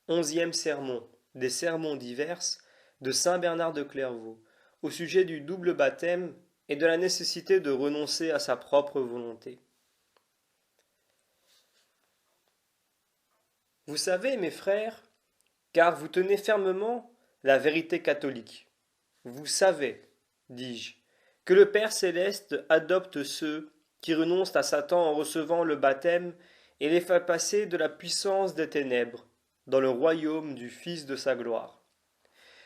11e sermon des sermons divers de saint Bernard de Clairvaux, au sujet du double baptême et de la nécessité de renoncer à sa propre volonté. Vous savez, mes frères, car vous tenez fermement la vérité catholique. Vous savez, dis-je, que le Père céleste adopte ceux qui renoncent à Satan en recevant le baptême et les fait passer de la puissance des ténèbres dans le royaume du Fils de sa gloire.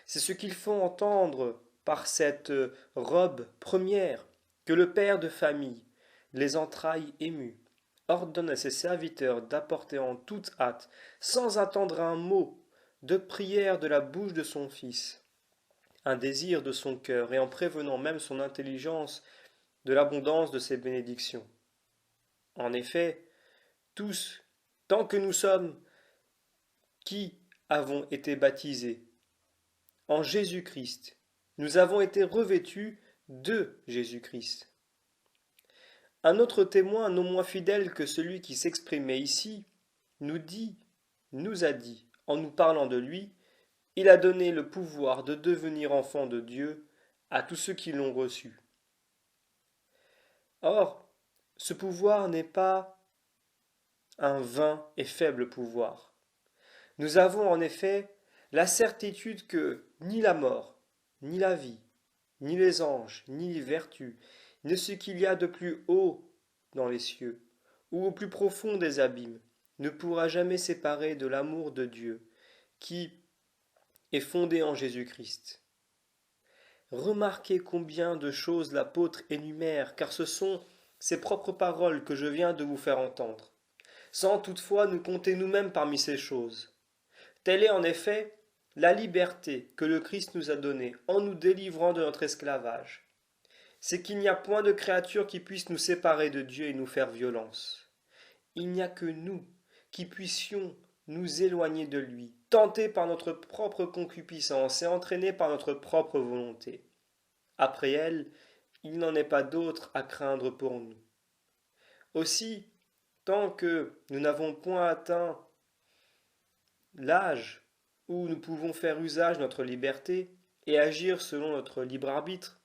C'est ce qu'ils font entendre par cette robe première que le père de famille, les entrailles émues, ordonne à ses serviteurs d'apporter en toute hâte, sans attendre un mot, de prière de la bouche de son fils, un désir de son cœur, et en prévenant même son intelligence de l'abondance de ses bénédictions. En effet, tous, tant que nous sommes, qui avons été baptisés en Jésus-Christ, nous avons été revêtus de Jésus-Christ. Un autre témoin non moins fidèle que celui qui s'exprimait ici nous a dit, en nous parlant de lui, il a donné le pouvoir de devenir enfants de Dieu à tous ceux qui l'ont reçu. Or, ce pouvoir n'est pas un vain et faible pouvoir. Nous avons en effet la certitude que ni la mort, ni la vie, ni les anges, ni les vertus, ni ce qu'il y a de plus haut dans les cieux, ou au plus profond des abîmes, ne pourra jamais séparer de l'amour de Dieu, qui est fondé en Jésus-Christ. Remarquez combien de choses l'apôtre énumère, car ce sont ses propres paroles que je viens de vous faire entendre, sans toutefois nous compter nous-mêmes parmi ces choses. Telle est en effet la liberté que le Christ nous a donnée en nous délivrant de notre esclavage. C'est qu'il n'y a point de créature qui puisse nous séparer de Dieu et nous faire violence. Il n'y a que nous qui puissions nous éloigner de lui, tentés par notre propre concupiscence et entraînés par notre propre volonté. Après elle, il n'en est pas d'autre à craindre pour nous. Aussi, tant que nous n'avons point atteint l'âge où nous pouvons faire usage de notre liberté et agir selon notre libre arbitre,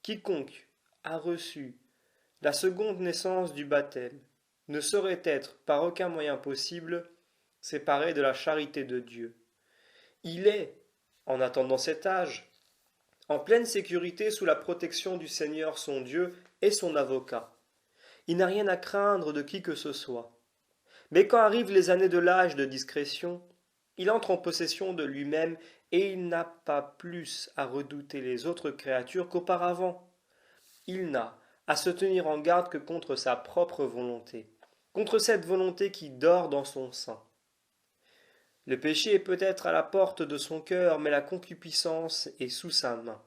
quiconque a reçu la seconde naissance du baptême ne saurait être par aucun moyen possible séparé de la charité de Dieu. Il est, en attendant cet âge, en pleine sécurité sous la protection du Seigneur son Dieu et son avocat. Il n'a rien à craindre de qui que ce soit. Mais quand arrivent les années de l'âge de discrétion, il entre en possession de lui-même et il n'a pas plus à redouter les autres créatures qu'auparavant. Il n'a à se tenir en garde que contre sa propre volonté, contre cette volonté qui dort dans son sein. Le péché est peut-être à la porte de son cœur, mais la concupiscence est sous sa main.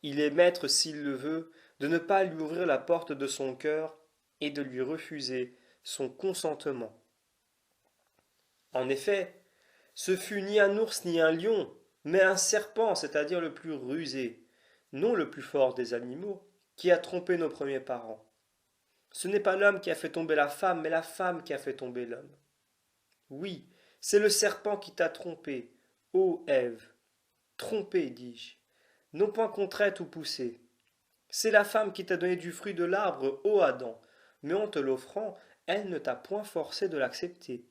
Il est maître, s'il le veut, de ne pas lui ouvrir la porte de son cœur et de lui refuser son consentement. En effet, ce fut ni un ours ni un lion, mais un serpent, c'est-à-dire le plus rusé, non le plus fort des animaux, qui a trompé nos premiers parents. Ce n'est pas l'homme qui a fait tomber la femme, mais la femme qui a fait tomber l'homme. Oui, c'est le serpent qui t'a trompé, ô Ève. Trompé, dis-je, non point contraite ou poussée. C'est la femme qui t'a donné du fruit de l'arbre, ô Adam, mais en te l'offrant, elle ne t'a point forcé de l'accepter.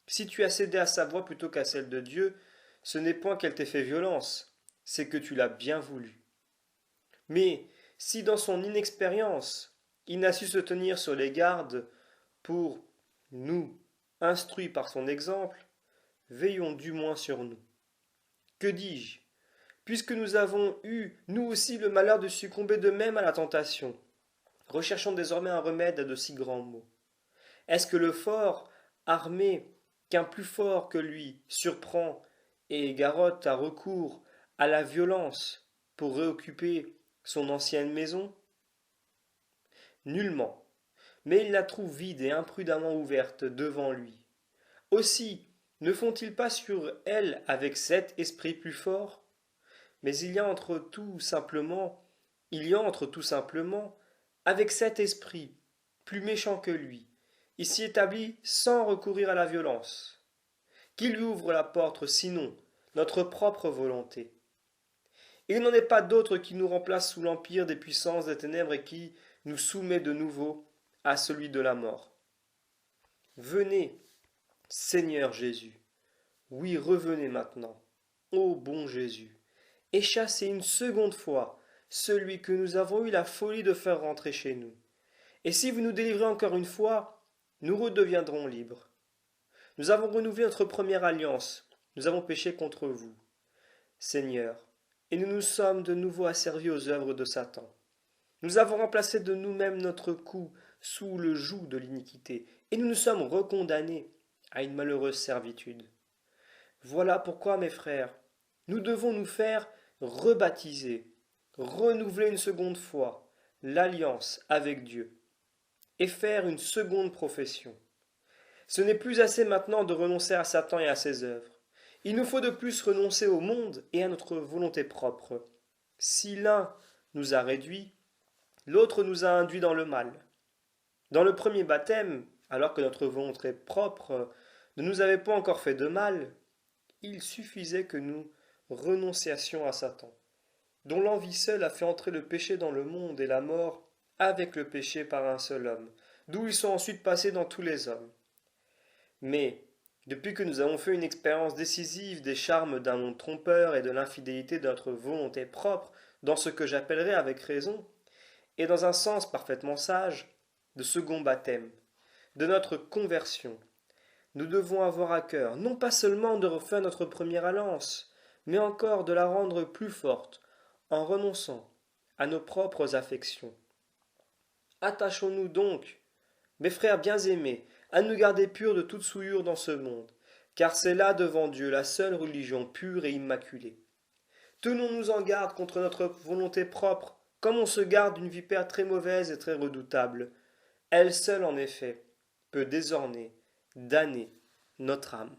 Si tu as cédé à sa voix plutôt qu'à celle de Dieu, ce n'est point qu'elle t'ait fait violence, c'est que tu l'as bien voulu. Mais si dans son inexpérience, il n'a su se tenir sur les gardes pour nous, instruits par son exemple, veillons du moins sur nous. Que dis-je? Puisque nous avons eu, nous aussi, le malheur de succomber de même à la tentation, recherchons désormais un remède à de si grands maux. Est-ce que le fort, armé, qu'un plus fort que lui surprend et garotte à recours à la violence pour réoccuper son ancienne maison? Nullement. Mais il la trouve vide et imprudemment ouverte devant lui. Aussi, ne font-ils pas sur elle avec sept esprits plus forts? Mais il y entre tout simplement, avec cet esprit, plus méchant que lui, il s'y établit sans recourir à la violence. qui lui ouvre la porte sinon notre propre volonté? Il n'en est pas d'autre qui nous remplace sous l'empire des puissances des ténèbres et qui nous soumet de nouveau à celui de la mort. Venez, Seigneur Jésus, oui, revenez maintenant, ô bon Jésus, et chassez une seconde fois celui que nous avons eu la folie de faire rentrer chez nous. Et si vous nous délivrez encore une fois, nous redeviendrons libres. Nous avons renouvelé notre première alliance, nous avons péché contre vous, Seigneur, et nous nous sommes de nouveau asservis aux œuvres de Satan. Nous avons remplacé de nous-mêmes notre coup sous le joug de l'iniquité, et nous nous sommes recondamnés à une malheureuse servitude. Voilà pourquoi, mes frères, nous devons nous faire rebaptiser, renouveler une seconde fois l'alliance avec Dieu, et faire une seconde profession. Ce n'est plus assez maintenant de renoncer à Satan et à ses œuvres. Il nous faut de plus renoncer au monde et à notre volonté propre. Si l'un nous a réduits, l'autre nous a induits dans le mal. Dans le premier baptême, alors que notre volonté propre ne nous avait pas encore fait de mal, il suffisait que nous renoncions à Satan, dont l'envie seule a fait entrer le péché dans le monde et la mort avec le péché par un seul homme, d'où ils sont ensuite passés dans tous les hommes. Mais, depuis que nous avons fait une expérience décisive des charmes d'un monde trompeur et de l'infidélité de notre volonté propre, dans ce que j'appellerais avec raison, et dans un sens parfaitement sage, de second baptême, de notre conversion, nous devons avoir à cœur non pas seulement de refaire notre première alliance, mais encore de la rendre plus forte, en renonçant à nos propres affections. Attachons-nous donc, mes frères bien-aimés, à nous garder purs de toute souillure dans ce monde, car c'est là devant Dieu la seule religion pure et immaculée. Tenons-nous en garde contre notre volonté propre, comme on se garde d'une vipère très mauvaise et très redoutable. Elle seule, en effet, peut désorner, damner notre âme.